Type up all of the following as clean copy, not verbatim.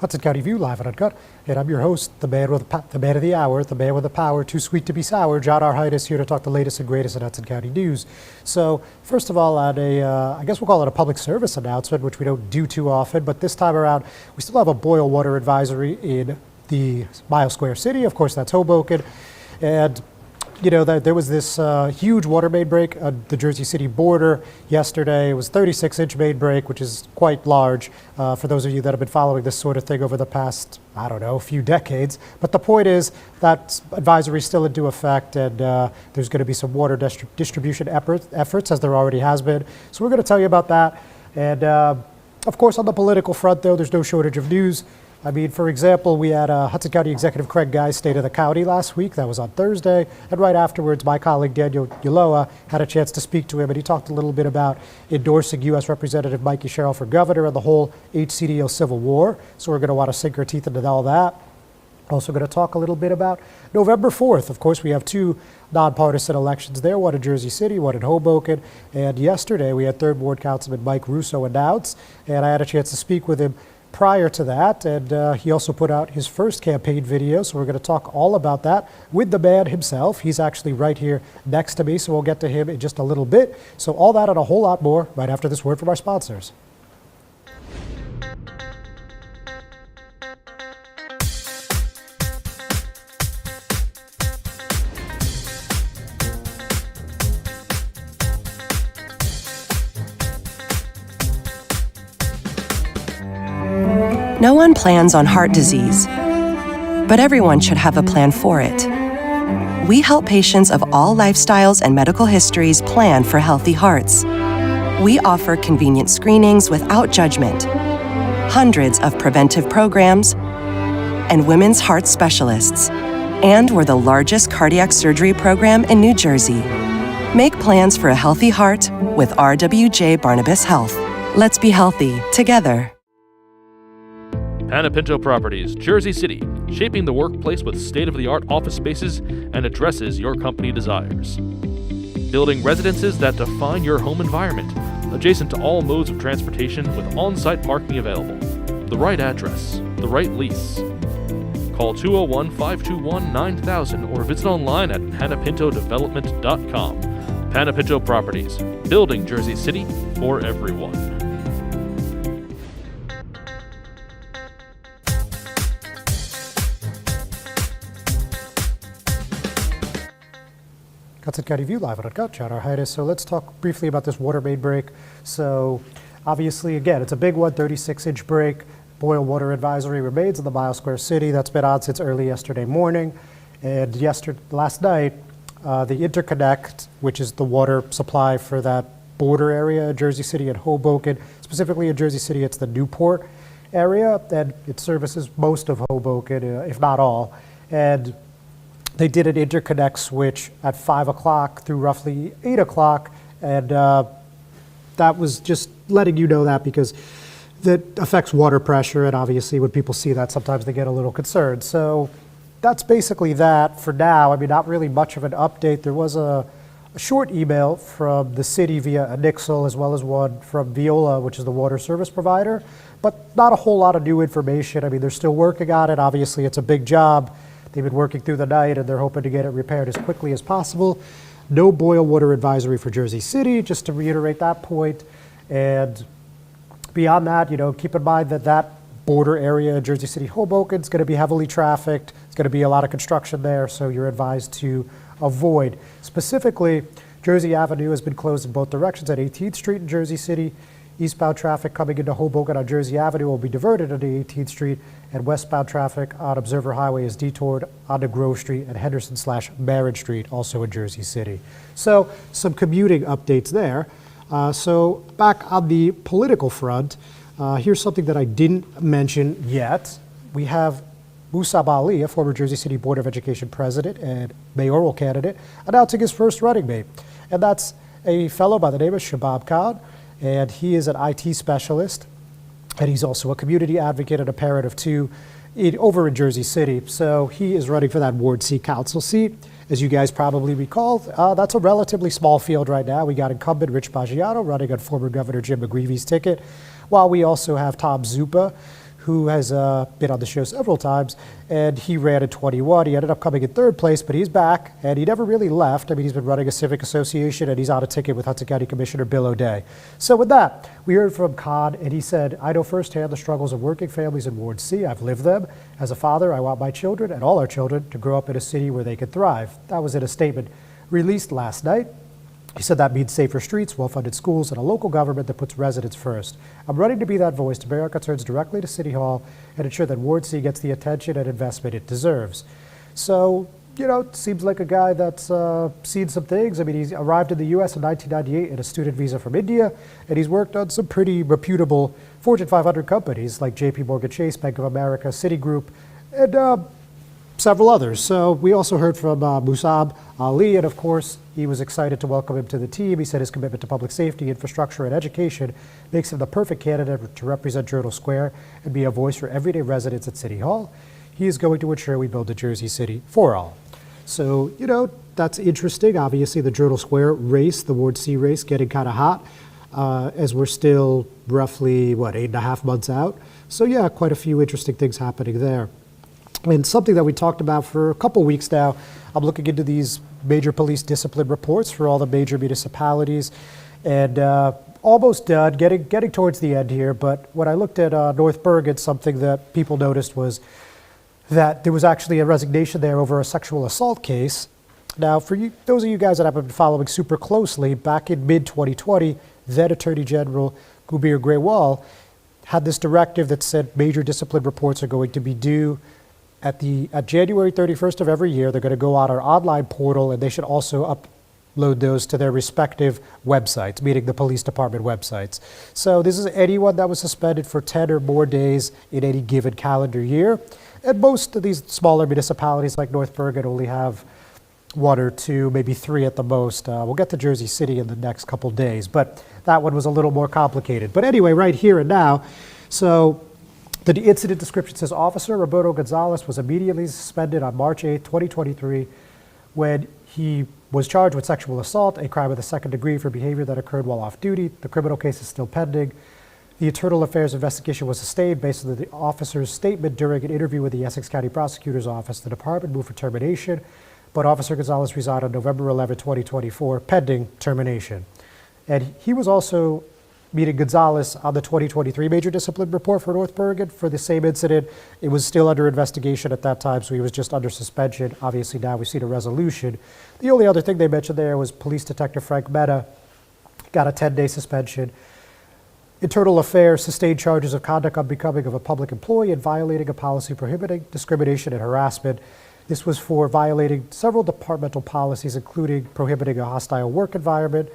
Hudson County View, live and uncut. And I'm your host, the man of the hour, the man with the power, too sweet to be sour, John R. Heinis, here to talk the latest and greatest in Hudson County news. So, first of all, on I guess we'll call it a public service announcement, which we don't do too often, but this time around, we still have a boil water advisory in the Mile Square City. Of course, that's Hoboken. And you know, there was this huge water main break on the Jersey City border yesterday. It was 36-inch main break, which is quite large for those of you that have been following this sort of thing over the past, I don't know, few decades. But the point is that advisory is still into effect, and there's going to be some water distribution efforts, as there already has been. So we're going to tell you about that. And of course, on the political front, though, there's no shortage of news. I mean, for example, we had Hudson County Executive Craig Guy's State of the County last week. That was on Thursday. And right afterwards, my colleague Daniel Ulloa had a chance to speak to him, and he talked a little bit about endorsing U.S. Representative Mikey Sherrill for governor and the whole HCDO Civil War. So we're going to want to sink our teeth into all that. Also going to talk a little bit about November 4th. Of course, we have two nonpartisan elections there, one in Jersey City, one in Hoboken. And yesterday, we had 3rd Ward Councilman Mike Russo announce, and I had a chance to speak with him prior to that, and he also put out his first campaign video, so we're going to talk all about that with the man himself. He's actually right here next to me, so we'll get to him in just a little bit. So all that and a whole lot more right after this word from our sponsors. No one plans on heart disease, but everyone should have a plan for it. We help patients of all lifestyles and medical histories plan for healthy hearts. We offer convenient screenings without judgment, hundreds of preventive programs, and women's heart specialists. And we're the largest cardiac surgery program in New Jersey. Make plans for a healthy heart with RWJ Barnabas Health. Let's be healthy together. Pinto Properties, Jersey City, shaping the workplace with state-of-the-art office spaces and addresses your company desires. Building residences that define your home environment, adjacent to all modes of transportation with on-site parking available. The right address, the right lease. Call 201-521-9000 or visit online at panapintodevelopment.com. Pinto Properties, building Jersey City for everyone. Hudson County View, live and uncut. John R. Heinis. So let's talk briefly about this water main break. So obviously, again, it's a big one, 36-inch break. Boil water advisory remains in the Mile Square City. That's been on since early yesterday morning. And last night, the interconnect, which is the water supply for that border area, Jersey City and Hoboken, specifically in Jersey City, it's the Newport area, and it services most of Hoboken, if not all. And they did an interconnect switch at 5 o'clock through roughly 8 o'clock, and that was just letting you know that because that affects water pressure, and obviously when people see that, sometimes they get a little concerned. So that's basically that for now. I mean, not really much of an update. There was a short email from the city via a Nixle, as well as one from Viola, which is the water service provider, but not a whole lot of new information. I mean, they're still working on it. Obviously, it's a big job. They've been working through the night, and they're hoping to get it repaired as quickly as possible. No boil water advisory for Jersey City, just to reiterate that point. And beyond that, you know, keep in mind that that border area, Jersey City, Hoboken, is going to be heavily trafficked. It's going to be a lot of construction there, so you're advised to avoid. Specifically, Jersey Avenue has been closed in both directions at 18th Street in Jersey City. Eastbound traffic coming into Hoboken on Jersey Avenue will be diverted onto 18th Street, and westbound traffic on Observer Highway is detoured onto Grove Street and Henderson/Marriage Street, also in Jersey City. So some commuting updates there. So back on the political front, here's something that I didn't mention yet. We have Musab Ali, a former Jersey City Board of Education president and mayoral candidate, announcing his first running mate. And that's a fellow by the name of Shabab Khan. And he is an IT specialist, and he's also a community advocate and a parent of two over in Jersey City. So he is running for that Ward C council seat. As you guys probably recall, that's a relatively small field right now. We got incumbent Rich Baggiano running on former Governor Jim McGreevy's ticket, while we also have Tom Zupa, who has been on the show several times, and he ran in 21. He ended up coming in third place, but he's back, and he never really left. I mean, he's been running a civic association, and he's on a ticket with Hudson County Commissioner Bill O'Day. So with that, we heard from Con, and he said, I know firsthand the struggles of working families in Ward C. I've lived them. As a father, I want my children, and all our children, to grow up in a city where they can thrive. That was in a statement released last night. He said that means safer streets, well-funded schools, and a local government that puts residents first. I'm running to be that voice to bring our concerns directly to City Hall and ensure that Ward C gets the attention and investment it deserves. So, you know, seems like a guy that's seen some things. I mean, he's arrived in the U.S. in 1998 in a student visa from India, and he's worked on some pretty reputable Fortune 500 companies like J.P. Morgan Chase, Bank of America, Citigroup, and several others. So we also heard from Musab Ali, and of course, he was excited to welcome him to the team. He said his commitment to public safety, infrastructure, and education makes him the perfect candidate to represent Journal Square and be a voice for everyday residents at City Hall. He is going to ensure we build a Jersey City for all. So, you know, that's interesting. Obviously, the Journal Square race, the Ward C race, getting kind of hot as we're still roughly, 8.5 months out. So yeah, quite a few interesting things happening there. And something that we talked about for a couple weeks now, I'm looking into these major police discipline reports for all the major municipalities, and almost done, getting towards the end here. But when I looked at North Bergen, something that people noticed was that there was actually a resignation there over a sexual assault case. Now, for you, those of you guys that have been following super closely, back in mid-2020, then Attorney General Gubir Grewal had this directive that said major discipline reports are going to be due at January 31st of every year. They're going to go on our online portal, and they should also upload those to their respective websites, meaning the police department websites. So this is anyone that was suspended for 10 or more days in any given calendar year. And most of these smaller municipalities like North Bergen only have 1 or 2, maybe 3 at the most. We'll get to Jersey City in the next couple days, but that one was a little more complicated. But anyway, right here and now, so the incident description says Officer Roberto Gonzalez was immediately suspended on March 8, 2023, when he was charged with sexual assault, a crime of the second degree for behavior that occurred while off duty. The criminal case is still pending. The internal affairs investigation was sustained based on the officer's statement during an interview with the Essex County Prosecutor's Office. The department moved for termination, but Officer Gonzalez resigned on November 11, 2024, pending termination. And he was also meeting Gonzalez on the 2023 major discipline report for North Bergen for the same incident. It was still under investigation at that time, so he was just under suspension. Obviously now we've seen a resolution. The only other thing they mentioned there was Police Detective Frank Mehta got a 10-day suspension. Internal Affairs sustained charges of conduct unbecoming of a public employee and violating a policy prohibiting discrimination and harassment. This was for violating several departmental policies, including prohibiting a hostile work environment.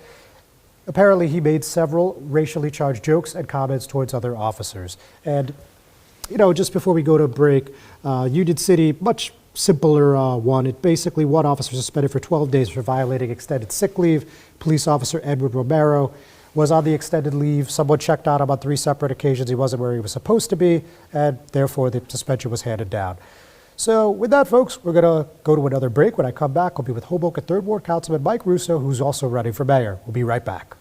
Apparently, he made several racially charged jokes and comments towards other officers. And, you know, just before we go to break, Union City, much simpler one. It basically, one officer suspended for 12 days for violating extended sick leave. Police officer Edward Romero was on the extended leave. Someone checked on him on 3 separate occasions. He wasn't where he was supposed to be, and therefore the suspension was handed down. So with that, folks, we're going to go to another break. When I come back, I'll be with Hoboken 3rd Ward Councilman Mike Russo, who's also running for mayor. We'll be right back.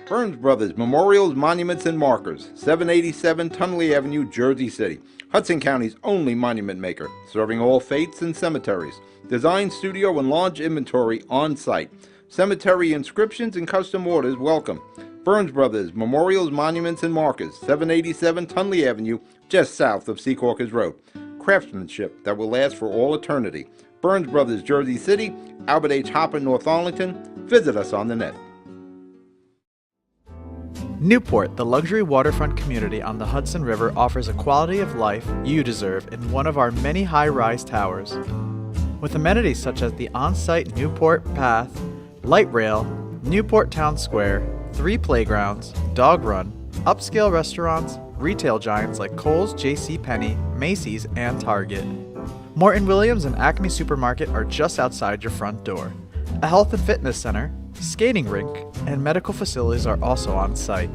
Burns Brothers Memorials, Monuments, and Markers, 787 Tunley Avenue, Jersey City. Hudson County's only monument maker, serving all faiths and cemeteries. Design, studio, and large inventory on site. Cemetery inscriptions and custom orders welcome. Burns Brothers Memorials, Monuments, and Markers, 787 Tunley Avenue, just south of Secaucus Road. Craftsmanship that will last for all eternity. Burns Brothers, Jersey City, Albert H. Hopper, North Arlington. Visit us on the net. Newport, the luxury waterfront community on the Hudson River, offers a quality of life you deserve in one of our many high-rise towers. With amenities such as the on-site Newport Path, light rail, Newport Town Square, 3 playgrounds, dog run, upscale restaurants, retail giants like Kohl's, JCPenney, Macy's, and Target. Morton Williams and Acme Supermarket are just outside your front door. A health and fitness center, skating rink, and medical facilities are also on site.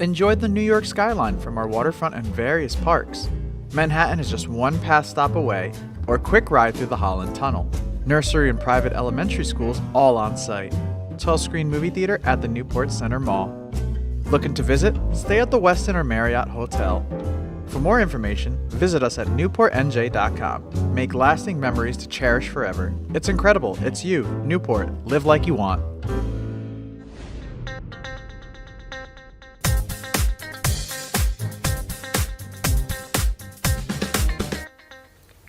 Enjoy the New York skyline from our waterfront and various parks. Manhattan is just one pass stop away, or a quick ride through the Holland Tunnel. Nursery and private elementary schools all on site. 12-screen movie theater at the Newport Center Mall. Looking to visit? Stay at the Westin or Marriott Hotel. For more information, visit us at newportnj.com. Make lasting memories to cherish forever. It's incredible. It's you, Newport. Live like you want.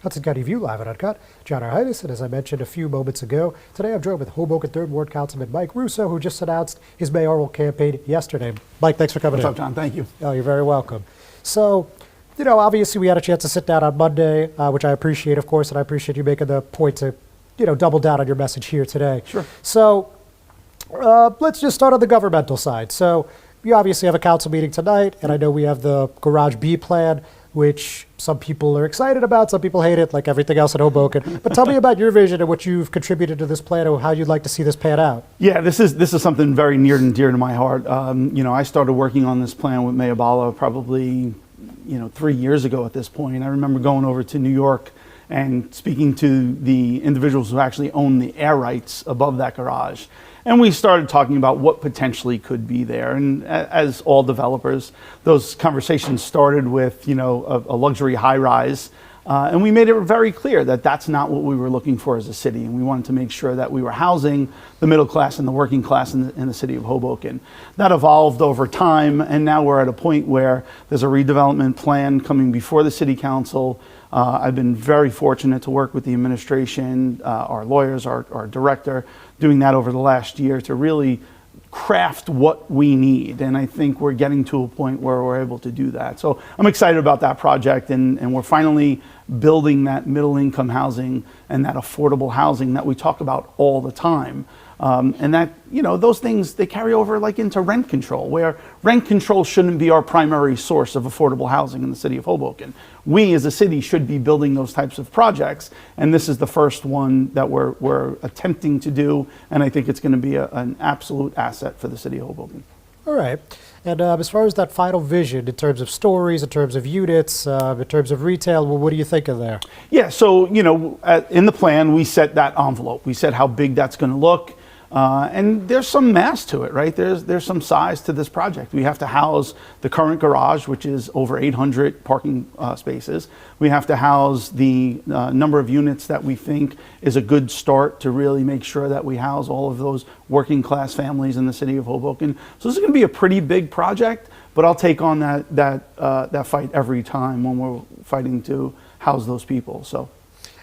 Hudson County View live at Uncut. John R. Heinis, and as I mentioned a few moments ago, today I'm joined with Hoboken 3rd Ward Councilman Mike Russo, who just announced his mayoral campaign yesterday. Mike, thanks for coming in. What's up, John? Thank you. Oh, you're very welcome. So, obviously we had a chance to sit down on Monday, which I appreciate, of course, and I appreciate you making the point to, double down on your message here today. Sure. So, let's just start on the governmental side. So, you obviously have a council meeting tonight, and I know we have the Garage B plan, which some people are excited about, some people hate it, like everything else in Hoboken. But tell me about your vision and what you've contributed to this plan, or how you'd like to see this pan out. Yeah, this is something very near and dear to my heart. I started working on this plan with Mayor Bala probably, 3 years ago at this point. I remember going over to New York and speaking to the individuals who actually own the air rights above that garage. And we started talking about what potentially could be there. And as all developers, those conversations started with, a luxury high rise. And we made it very clear that that's not what we were looking for as a city. And we wanted to make sure that we were housing the middle class and the working class in the city of Hoboken. That evolved over time. And now we're at a point where there's a redevelopment plan coming before the city council. I've been very fortunate to work with the administration, our lawyers, our director, doing that over the last year to really craft what we need. And I think we're getting to a point where we're able to do that. So I'm excited about that project, and we're finally building that middle income housing and that affordable housing that we talk about all the time. And that, those things, they carry over like into rent control, where rent control shouldn't be our primary source of affordable housing in the city of Hoboken. We as a city should be building those types of projects. And this is the first one that we're attempting to do. And I think it's going to be an absolute asset for the city of Hoboken. All right. And as far as that final vision, in terms of stories, in terms of units, in terms of retail, well, what do you think of there? Yeah, so, in the plan, we set that envelope. We said how big that's going to look. And there's some mass to it, right? There's some size to this project. We have to house the current garage, which is over 800 parking spaces. We have to house the number of units that we think is a good start to really make sure that we house all of those working class families in the city of Hoboken. So this is going to be a pretty big project, but I'll take on that fight every time when we're fighting to house those people. So,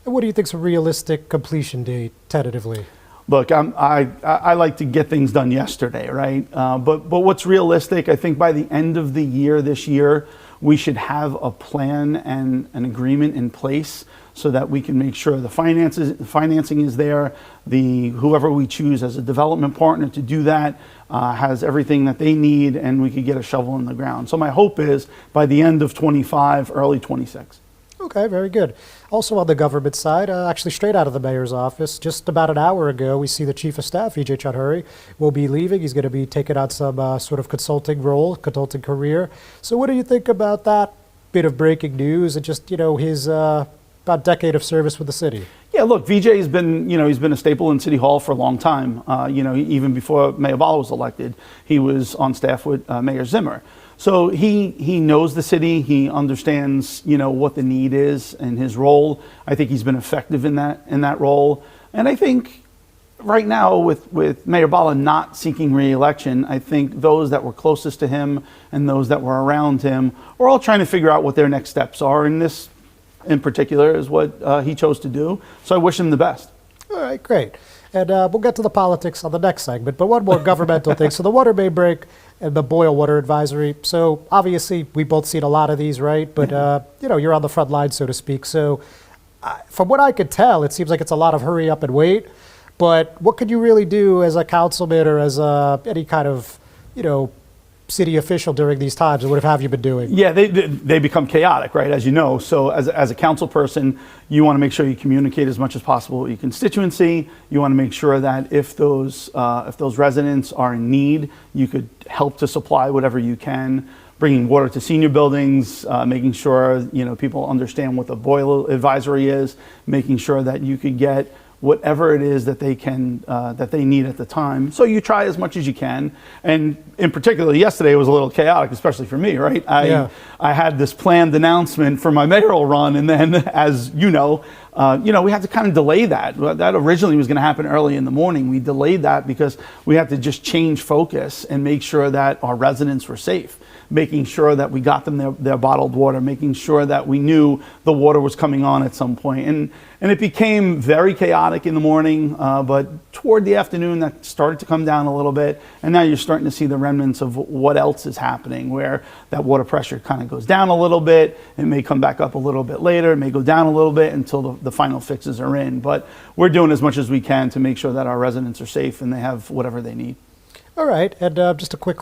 and what do you think's a realistic completion date, tentatively? Look, I like to get things done yesterday, right? But what's realistic, I think by the end of the year this year, we should have a plan and an agreement in place so that we can make sure the financing is there. Whoever we choose as a development partner to do that has everything that they need, and we could get a shovel in the ground. So my hope is by the end of 25, early 26. Okay, very good. Also on the government side, actually straight out of the mayor's office, just about an hour ago, we see the chief of staff, E.J. Chudhuri, will be leaving. He's going to be taking on some sort of consulting consulting career. So what do you think about that bit of breaking news and just, his about decade of service with the city? Yeah, look, VJ has been, he's been a staple in City Hall for a long time. Even before Mayor Bala was elected, he was on staff with Mayor Zimmer. So he knows the city. He understands, what the need is and his role. I think he's been effective in that role. And I think right now with Mayor Bala not seeking re-election, I think those that were closest to him and those that were around him are all trying to figure out what their next steps are. And this, in particular, is what he chose to do. So I wish him the best. All right, great. And we'll get to the politics on the next segment. But one more governmental thing. So the water main break and the boil water advisory. So obviously we've both seen a lot of these, right? But, you're on the front line, so to speak. So from what I could tell, it seems like it's a lot of hurry up and wait. But what could you really do as a councilman or as any kind of, city official during these times? What have you been doing? Yeah, they become chaotic, right, as you know. So as a council person, you want to make sure you communicate as much as possible with your constituency. You want to make sure that if those residents are in need, you could help to supply whatever you can. Bringing water to senior buildings, making sure people understand what the boil advisory is, making sure that you could get whatever it is that they need at the time. So you try as much as you can. And in particular, yesterday was a little chaotic, especially for me, right? I had this planned announcement for my mayoral run, and then, as you know, we had to kind of delay that. That originally was going to happen early in the morning. We delayed that because we had to just change focus and make sure that our residents were safe, making sure that we got them their bottled water, making sure that we knew the water was coming on at some point. And it became very chaotic in the morning, but toward the afternoon that started to come down a little bit. And now you're starting to see the remnants of what else is happening, where that water pressure kind of goes down a little bit. It may come back up a little bit later. It may go down a little bit until the final fixes are in. But we're doing as much as we can to make sure that our residents are safe and they have whatever they need. All right. And just a quick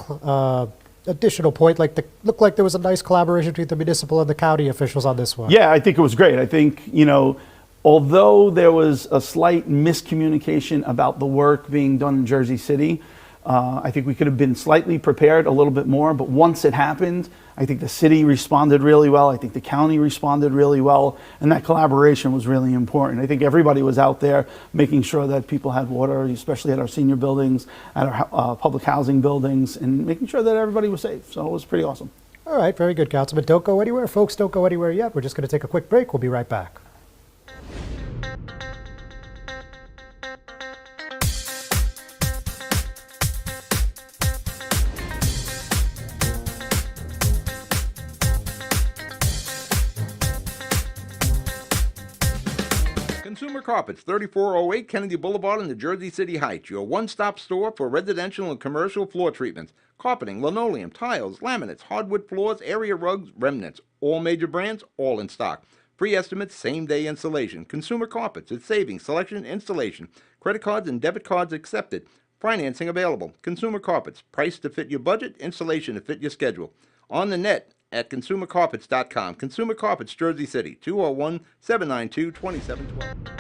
additional point, looked like there was a nice collaboration between the municipal and the county officials on this one. Yeah, I think it was great. I think, although there was a slight miscommunication about the work being done in Jersey City, I think we could have been slightly prepared a little bit more. But once it happened, I think the city responded really well. I think the county responded really well. And that collaboration was really important. I think everybody was out there making sure that people had water, especially at our senior buildings, at our public housing buildings, and making sure that everybody was safe. So it was pretty awesome. All right, very good, Councilman. Don't go anywhere. Folks, don't go anywhere yet. We're just going to take a quick break. We'll be right back. Consumer Carpets, 3408 Kennedy Boulevard in the Jersey City Heights, your one-stop store for residential and commercial floor treatments, carpeting, linoleum, tiles, laminates, hardwood floors, area rugs, remnants, all major brands, all in stock. Free estimates, same-day installation. Consumer Carpets, it's savings, selection, installation. Credit cards and debit cards accepted. Financing available. Consumer Carpets, price to fit your budget, installation to fit your schedule. On the net at consumercarpets.com. Consumer Carpets, Jersey City, 201-792-2712.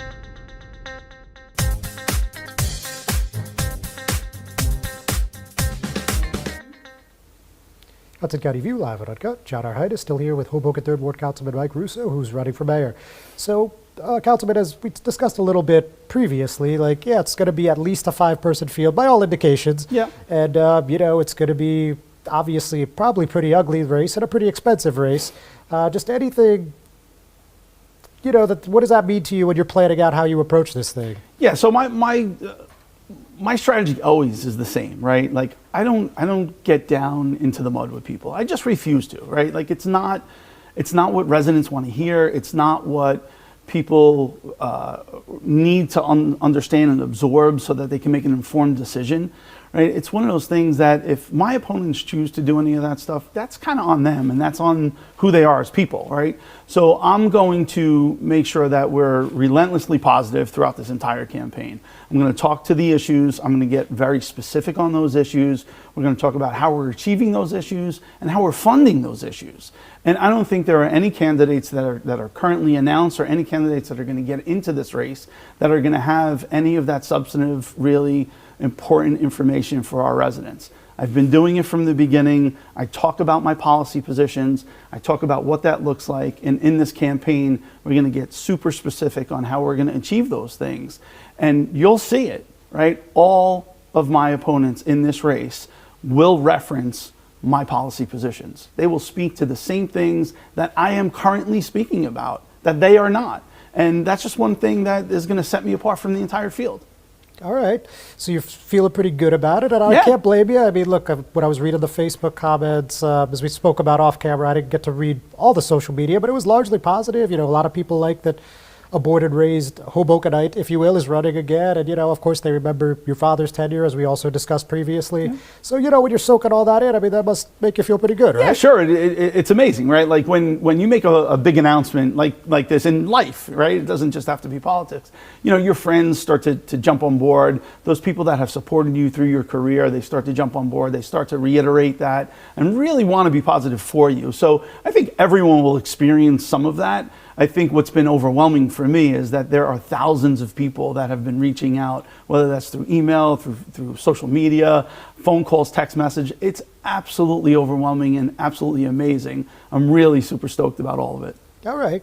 Hudson County View live at Uncut. John R. Heinis still here with Hoboken 3rd Ward Councilman Mike Russo, who's running for mayor. So, Councilman, as we discussed a little bit previously, it's going to be at least a 5-person field by all indications. Yeah. And, it's going to be obviously probably pretty ugly race and a pretty expensive race. Just anything, what does that mean to you when you're planning out how you approach this thing? Yeah, so my strategy always is the same, right? I don't get down into the mud with people. I just refuse to, right? It's not what residents want to hear. It's not what people need to understand and absorb so that they can make an informed decision. Right? It's one of those things that if my opponents choose to do any of that stuff, that's kind of on them, and that's on who they are as people, right? So I'm going to make sure that we're relentlessly positive throughout this entire campaign. I'm going to talk to the issues. I'm going to get very specific on those issues. We're going to talk about how we're achieving those issues and how we're funding those issues. And I don't think there are any candidates that are currently announced or any candidates that are going to get into this race that are going to have any of that substantive, really important information for our residents. I've been doing it from the beginning. I talk about my policy positions. I talk about what that looks like. And in this campaign, we're going to get super specific on how we're going to achieve those things. And you'll see it, right? All of my opponents in this race will reference my policy positions. They will speak to the same things that I am currently speaking about, that they are not. And that's just one thing that is going to set me apart from the entire field. All right. So you're feeling pretty good about it, and I can't blame you. I mean, look, when I was reading the Facebook comments, as we spoke about off camera, I didn't get to read all the social media, but it was largely positive. A lot of people like that a born and raised Hobokenite, if you will, is running again. And, of course, they remember your father's tenure, as we also discussed previously. So, when you're soaking all that in, I mean, that must make you feel pretty good, right? Yeah, sure. It's amazing, right? Like when you make a big announcement like this in life, right? It doesn't just have to be politics. Your friends start to jump on board. Those people that have supported you through your career, they start to jump on board. They start to reiterate that and really want to be positive for you. So I think everyone will experience some of that. I think what's been overwhelming for me is that there are thousands of people that have been reaching out, whether that's through email, through social media, phone calls, text message. It's absolutely overwhelming and absolutely amazing. I'm really super stoked about all of it. All right.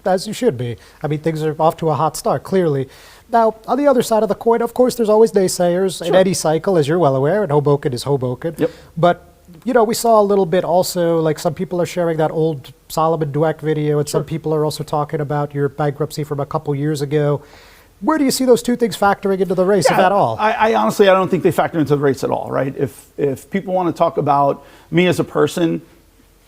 As you should be. I mean, things are off to a hot start, clearly. Now, on the other side of the coin, of course, there's always naysayers in any cycle, as you're well aware, and Hoboken is Hoboken. Yep. But we saw a little bit also, like some people are sharing that old Solomon Dweck video, and some people are also talking about your bankruptcy from a couple years ago. Where do you see those two things factoring into the race, if at all? I honestly, I don't think they factor into the race at all, right? If people want to talk about me as a person,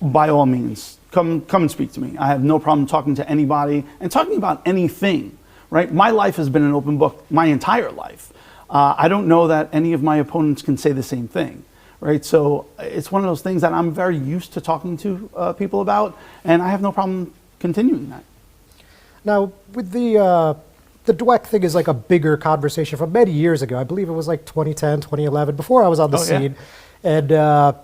by all means, come and speak to me. I have no problem talking to anybody and talking about anything, right? My life has been an open book my entire life. I don't know that any of my opponents can say the same thing. Right, so it's one of those things that I'm very used to talking to people about, and I have no problem continuing that. Now, with the Dweck thing is like a bigger conversation from many years ago. I believe it was like 2010, 2011, before I was on the scene. Yeah. And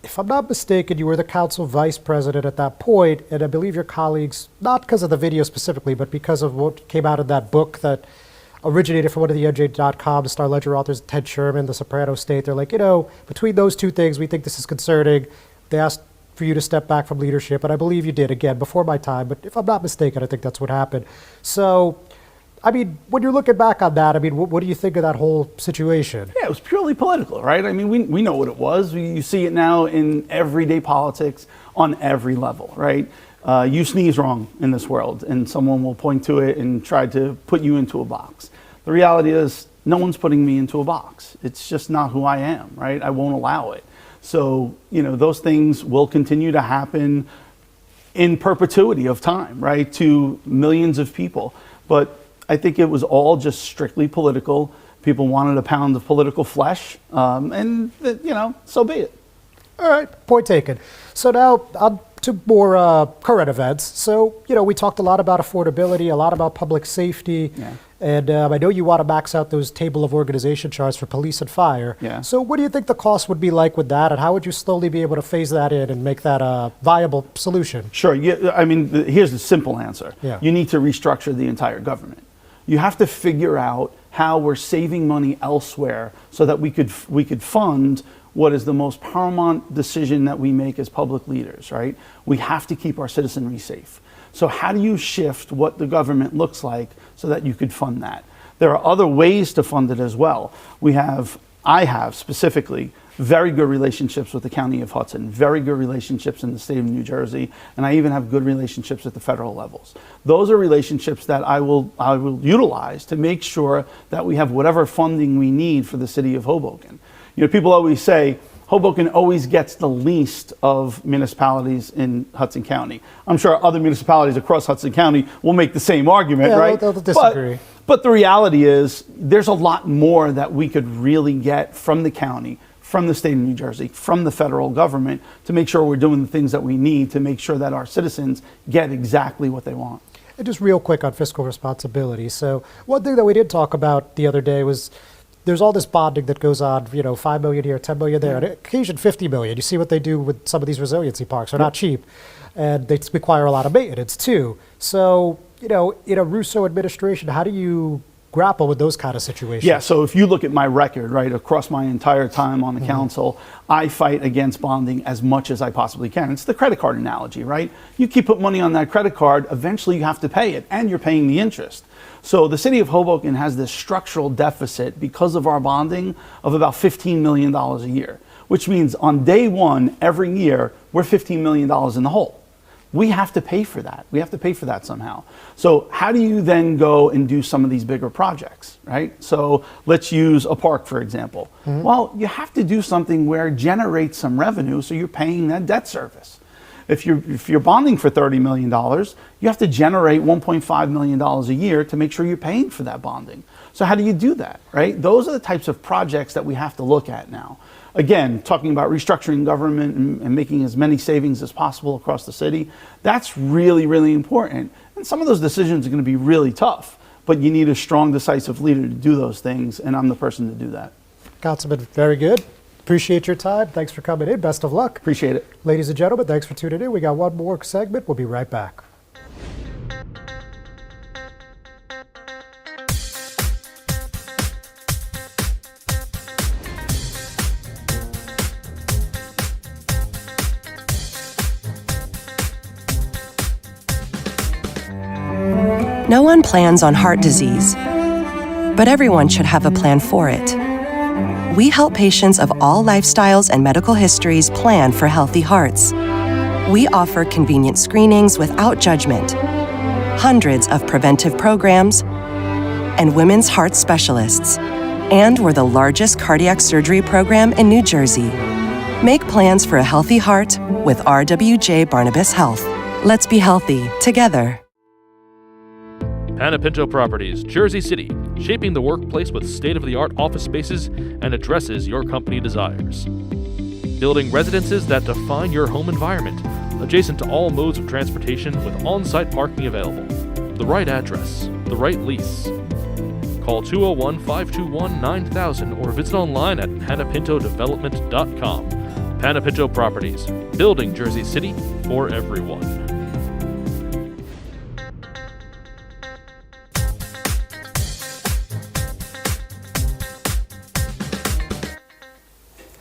if I'm not mistaken, you were the council vice president at that point, and I believe your colleagues, not because of the video specifically, but because of what came out of that book that originated from one of the NJ.com Star Ledger authors, Ted Sherman, The Soprano State. They're like, between those two things, we think this is concerning. They asked for you to step back from leadership, and I believe you did, again, before my time. But if I'm not mistaken, I think that's what happened. So, I mean, when you're looking back on that, I mean, what do you think of that whole situation? Yeah, it was purely political, right? I mean, we know what it was. You see it now in everyday politics on every level, right? You sneeze wrong in this world, and someone will point to it and try to put you into a box. The reality is, no one's putting me into a box. It's just not who I am, right? I won't allow it. So, those things will continue to happen in perpetuity of time, right, to millions of people. But I think it was all just strictly political. People wanted a pound of political flesh, and, so be it. All right, point taken. So now on to more current events. So, we talked a lot about affordability, a lot about public safety. Yeah. And I know you want to max out those table of organization charts for police and fire. Yeah. So what do you think the cost would be like with that, and how would you slowly be able to phase that in and make that a viable solution? Sure. Yeah, I mean, here's the simple answer. Yeah. You need to restructure the entire government. You have to figure out how we're saving money elsewhere so that we could fund what is the most paramount decision that we make as public leaders, right? We have to keep our citizenry safe. So how do you shift what the government looks like so that you could fund that? There are other ways to fund it as well. I have specifically very good relationships with the County of Hudson, very good relationships in the state of New Jersey, and I even have good relationships at the federal levels. Those are relationships that I will utilize to make sure that we have whatever funding we need for the city of Hoboken. People always say, Hoboken always gets the least of municipalities in Hudson County. I'm sure other municipalities across Hudson County will make the same argument, right? They'll disagree. But the reality is there's a lot more that we could really get from the county, from the state of New Jersey, from the federal government to make sure we're doing the things that we need to make sure that our citizens get exactly what they want. And just real quick on fiscal responsibility. So one thing that we did talk about the other day was there's all this bonding that goes on, $5 million here, $10 million there, and occasion $50 million. You see what they do with some of these resiliency parks. They're not cheap, and they require a lot of maintenance too. So, in a Russo administration, how do you grapple with those kind of situations? Yeah, so if you look at my record, right, across my entire time on the council, I fight against bonding as much as I possibly can. It's the credit card analogy, right? You keep putting money on that credit card, eventually you have to pay it, and you're paying the interest. So the city of Hoboken has this structural deficit because of our bonding of about $15 million a year, which means on day one, every year, we're $15 million in the hole. We have to pay for that. We have to pay for that somehow. So how do you then go and do some of these bigger projects, right? So let's use a park, for example. Well, you have to do something where it generates some revenue so you're paying that debt service. If you're bonding for $30 million, you have to generate $1.5 million a year to make sure you're paying for that bonding. So how do you do that, right? Those are the types of projects that we have to look at now. Again, talking about restructuring government and making as many savings as possible across the city, that's really, really important. And some of those decisions are going to be really tough, but you need a strong, decisive leader to do those things, and I'm the person to do that. Councilman, very good. Appreciate your time. Thanks for coming in. Best of luck. Appreciate it. Ladies and gentlemen, thanks for tuning in. We got one more segment. We'll be right back. No one plans on heart disease, but everyone should have a plan for it. We help patients of all lifestyles and medical histories plan for healthy hearts. We offer convenient screenings without judgment, hundreds of preventive programs, and women's heart specialists. And we're the largest cardiac surgery program in New Jersey. Make plans for a healthy heart with RWJ Barnabas Health. Let's be healthy together. Panepinto Properties, Jersey City, shaping the workplace with state-of-the-art office spaces and addresses your company desires. Building residences that define your home environment, adjacent to all modes of transportation with on-site parking available. The right address, the right lease. Call 201-521-9000 or visit online at panepintodevelopment.com. Panepinto Properties, building Jersey City for everyone.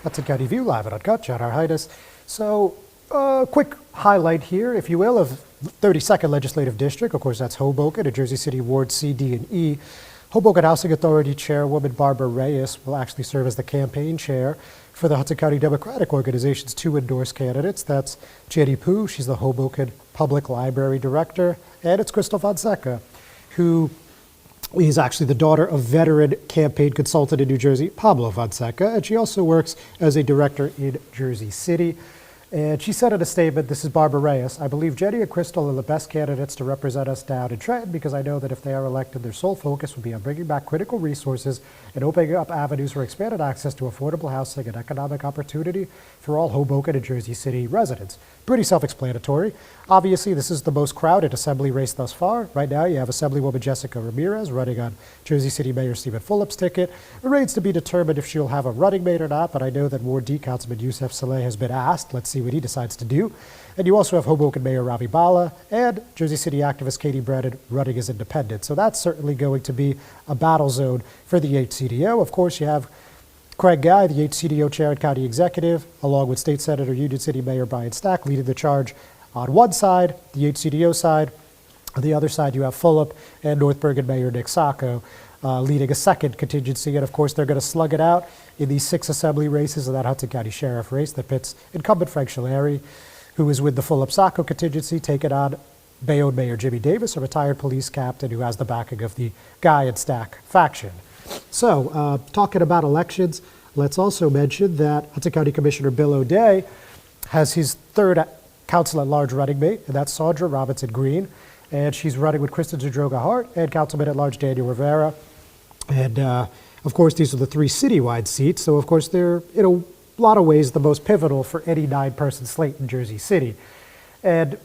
Hudson County View live and uncut. John Heinis. So, quick highlight here, if you will, of 32nd Legislative District. Of course, that's Hoboken, a Jersey City Ward C, D, and E. Hoboken Housing Authority Chairwoman Barbara Reyes will actually serve as the campaign chair for the Hudson County Democratic Organization's two endorsed candidates. That's Jenny Pooh, she's the Hoboken Public Library Director, and it's Crystal Fonseca, who is actually the daughter of veteran campaign consultant in New Jersey, Pablo Fonseca, and she also works as a director in Jersey City. And she said in a statement, this is Barbara Reyes, I believe Jenny and Crystal are the best candidates to represent us down in Trenton because I know that if they are elected, their sole focus will be on bringing back critical resources and opening up avenues for expanded access to affordable housing and economic opportunity for all Hoboken and Jersey City residents. Pretty self-explanatory. Obviously, this is the most crowded Assembly race thus far. Right now, you have Assemblywoman Jessica Ramirez running on Jersey City Mayor Stephen Fulop's ticket. It remains to be determined if she'll have a running mate or not, but I know that Ward D Councilman Youssef Saleh has been asked. Let's see what he decides to do. And you also have Hoboken Mayor Ravi Bala and Jersey City activist Katie Brennan running as independent. So that's certainly going to be a battle zone for the HCDO. Of course, you have Craig Guy, the HCDO chair and county executive, along with State Senator Union City Mayor Brian Stack, leading the charge on one side, the HCDO side. On the other side, you have Fulop and North Bergen Mayor Nick Sacco leading a second contingency. And of course, they're going to slug it out in these 6 assembly races of that Hudson County Sheriff race that pits incumbent Frank Scileri, who is with the Fulop-Sacco contingency, taking on Bayonne Mayor Jimmy Davis, a retired police captain who has the backing of the Guy and Stack faction. So, talking about elections, let's also mention that Hudson County Commissioner Bill O'Day has his third council-at-large running mate, and that's Sandra Robinson Green, and she's running with Kristen Zadroga Hart and Councilman-at-Large Daniel Rivera. And, of course, these are the 3 citywide seats, so of course they're, in a lot of ways, the most pivotal for any 9-person slate in Jersey City. And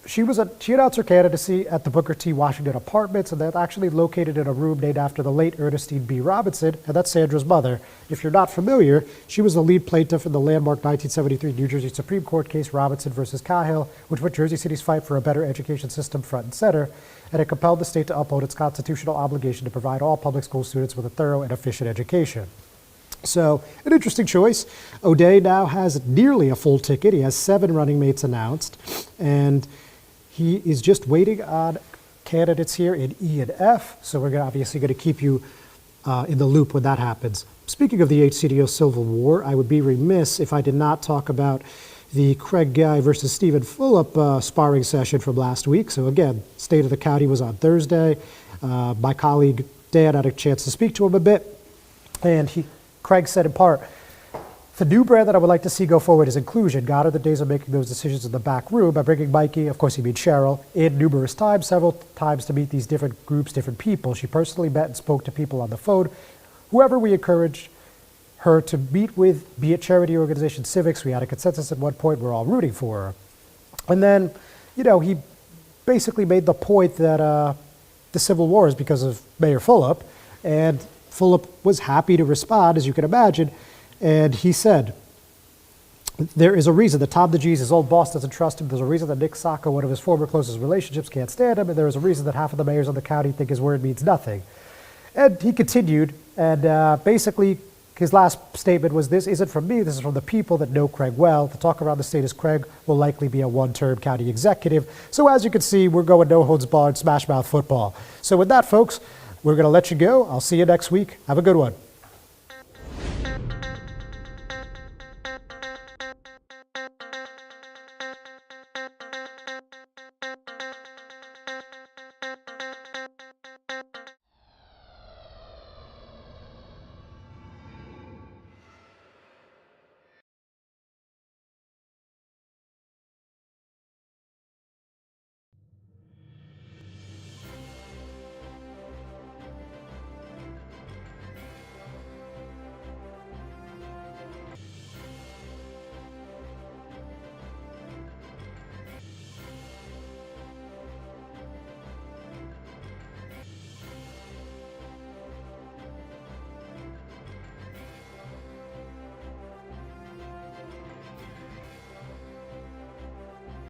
she announced her candidacy at the Booker T. Washington Apartments, and they're actually located in a room named after the late Ernestine B. Robinson, and that's Sandra's mother. If you're not familiar, she was the lead plaintiff in the landmark 1973 New Jersey Supreme Court case Robinson versus Cahill, which put Jersey City's fight for a better education system front and center, and it compelled the state to uphold its constitutional obligation to provide all public school students with a thorough and efficient education. So, an interesting choice. O'Day now has nearly a full ticket. He has 7 running mates announced, and he is just waiting on candidates here in E and F, so we're obviously going to keep you in the loop when that happens. Speaking of the HCDO Civil War, I would be remiss if I did not talk about the Craig Guy versus Stephen Fulop sparring session from last week. So again, State of the County was on Thursday. My colleague Dan had a chance to speak to him a bit, and Craig said in part, The new brand that I would like to see go forward is inclusion. Gone are the days of making those decisions in the back room by bringing Mikey, of course he means Cheryl, in numerous times, several times to meet these different groups, different people. She personally met and spoke to people on the phone. Whoever we encouraged her to meet with, be it charity organization, civics, we had a consensus at one point, we're all rooting for her. And then, he basically made the point that the Civil War is because of Mayor Fulop, and Fulop was happy to respond, as you can imagine, and he said, there is a reason that Tom DeGeese, his old boss, doesn't trust him. There's a reason that Nick Sacco, one of his former closest relationships, can't stand him, and there is a reason that half of the mayors of the county think his word means nothing. And he continued, and basically, his last statement was, this isn't from me, this is from the people that know Craig well. The talk around the state is Craig will likely be a one-term county executive. So as you can see, we're going no holds barred, smash mouth football. So with that, folks, we're going to let you go. I'll see you next week. Have a good one.